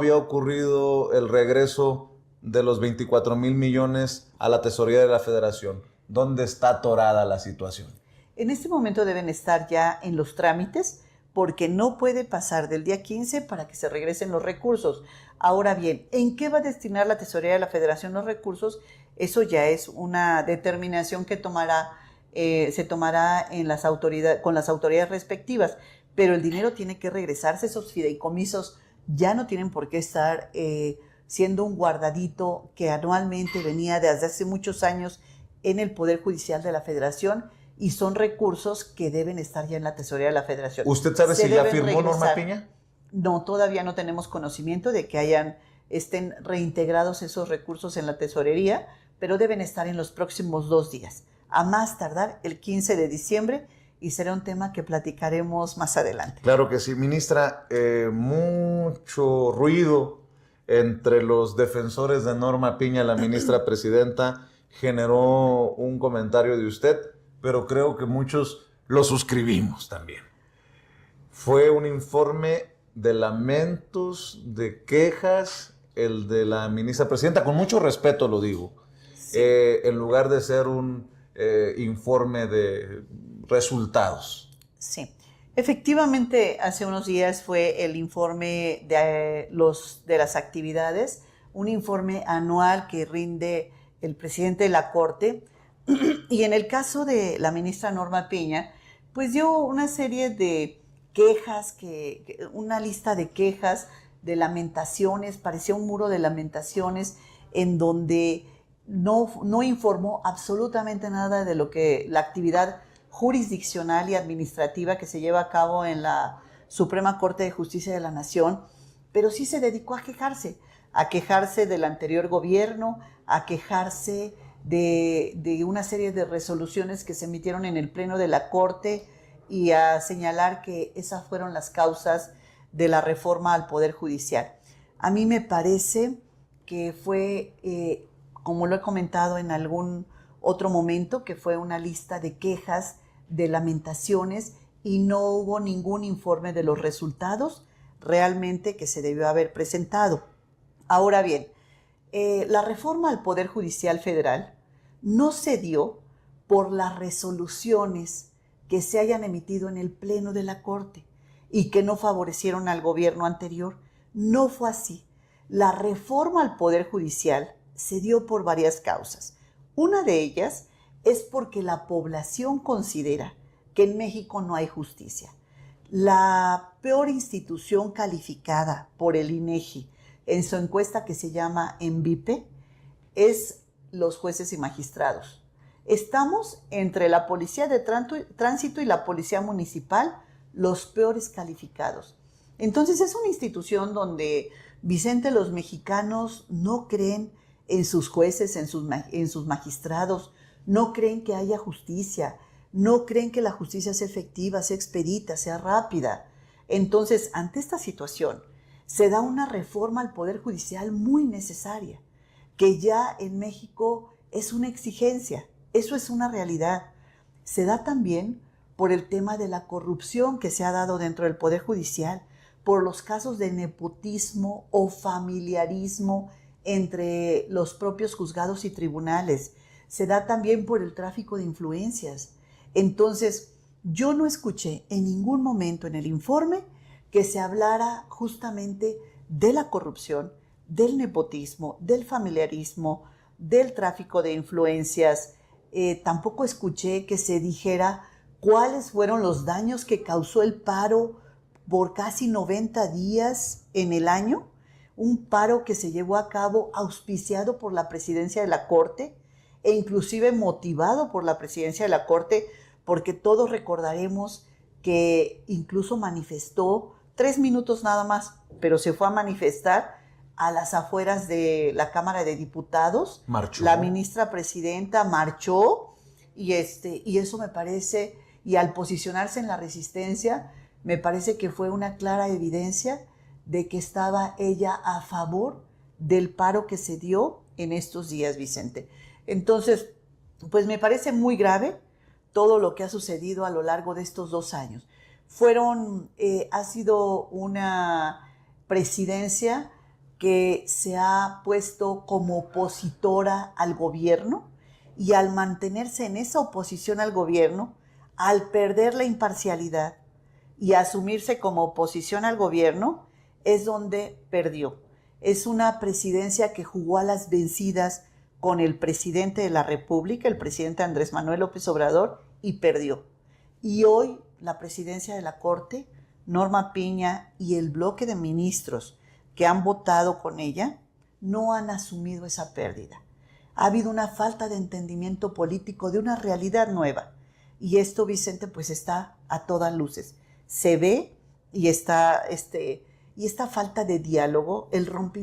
había ocurrido el regreso de los 24,000 millones a la tesorería de la Federación. ¿Dónde está atorada la situación? En este momento deben estar ya en los trámites porque no puede pasar del día 15 para que se regresen los recursos. Ahora bien, ¿en qué va a destinar la tesorería de la Federación los recursos? Eso ya es una determinación que se tomará en con las autoridades respectivas, pero el dinero tiene que regresarse. Esos fideicomisos ya no tienen por qué estar siendo un guardadito que anualmente venía desde hace muchos años en el Poder Judicial de la Federación, y son recursos que deben estar ya en la tesorería de la Federación. ¿Usted sabe si ya firmó Norma Piña? No, todavía no tenemos conocimiento de que estén reintegrados esos recursos en la tesorería, pero deben estar en los próximos 2 días, a más tardar el 15 de diciembre, y será un tema que platicaremos más adelante. Claro que sí, ministra. Mucho ruido entre los defensores de Norma Piña, la ministra presidenta, generó un comentario de usted, pero creo que muchos lo suscribimos también. Fue un informe de lamentos, de quejas, el de la ministra presidenta, con mucho respeto lo digo, sí. En lugar de ser un informe de resultados. Sí, efectivamente hace unos días fue el informe de las actividades, un informe anual que rinde el presidente de la Corte, y en el caso de la ministra Norma Piña, pues dio una serie de quejas, una lista de quejas, de lamentaciones, parecía un muro de lamentaciones en donde no informó absolutamente nada de lo que la actividad jurisdiccional y administrativa que se lleva a cabo en la Suprema Corte de Justicia de la Nación, pero sí se dedicó a quejarse del anterior gobierno, a quejarse de una serie de resoluciones que se emitieron en el Pleno de la Corte, y a señalar que esas fueron las causas de la reforma al Poder Judicial. A mí me parece que fue, como lo he comentado en algún otro momento, que fue una lista de quejas, de lamentaciones, y no hubo ningún informe de los resultados realmente que se debió haber presentado. Ahora bien, la reforma al Poder Judicial Federal no se dio por las resoluciones que se hayan emitido en el Pleno de la Corte y que no favorecieron al gobierno anterior. No fue así. La reforma al Poder Judicial se dio por varias causas. Una de ellas es porque la población considera que en México no hay justicia. La peor institución calificada por el INEGI en su encuesta, que se llama ENVIPE, es los jueces y magistrados. Estamos entre la Policía de Tránsito y la Policía Municipal, los peores calificados. Entonces es una institución donde, Vicente, los mexicanos no creen en sus jueces, en sus magistrados, no creen que haya justicia, no creen que la justicia sea efectiva, sea expedita, sea rápida. Entonces, ante esta situación, se da una reforma al Poder Judicial muy necesaria, que ya en México es una exigencia, eso es una realidad. Se da también por el tema de la corrupción que se ha dado dentro del Poder Judicial, por los casos de nepotismo o familiarismo entre los propios juzgados y tribunales. Se da también por el tráfico de influencias. Entonces, yo no escuché en ningún momento en el informe que se hablara justamente de la corrupción, del nepotismo, del familiarismo, del tráfico de influencias. Tampoco escuché que se dijera cuáles fueron los daños que causó el paro por casi 90 días en el año, un paro que se llevó a cabo auspiciado por la presidencia de la Corte e inclusive motivado por la presidencia de la Corte, porque todos recordaremos que incluso manifestó 3 minutos nada más, pero se fue a manifestar a las afueras de la Cámara de Diputados. Marchó. La ministra presidenta marchó, y eso me parece, y al posicionarse en la resistencia, me parece que fue una clara evidencia de que estaba ella a favor del paro que se dio en estos días, Vicente. Entonces, pues me parece muy grave todo lo que ha sucedido a lo largo de estos 2 años. Ha sido una presidencia que se ha puesto como opositora al gobierno y al mantenerse en esa oposición al gobierno, al perder la imparcialidad y asumirse como oposición al gobierno, es donde perdió. Es una presidencia que jugó a las vencidas con el presidente de la República, el presidente Andrés Manuel López Obrador, y perdió. Y hoy la presidencia de la Corte, Norma Piña y el bloque de ministros que han votado con ella, no han asumido esa pérdida. Ha habido una falta de entendimiento político de una realidad nueva. Y esto, Vicente, pues está a todas luces. Se ve y esta falta de diálogo, el rompimiento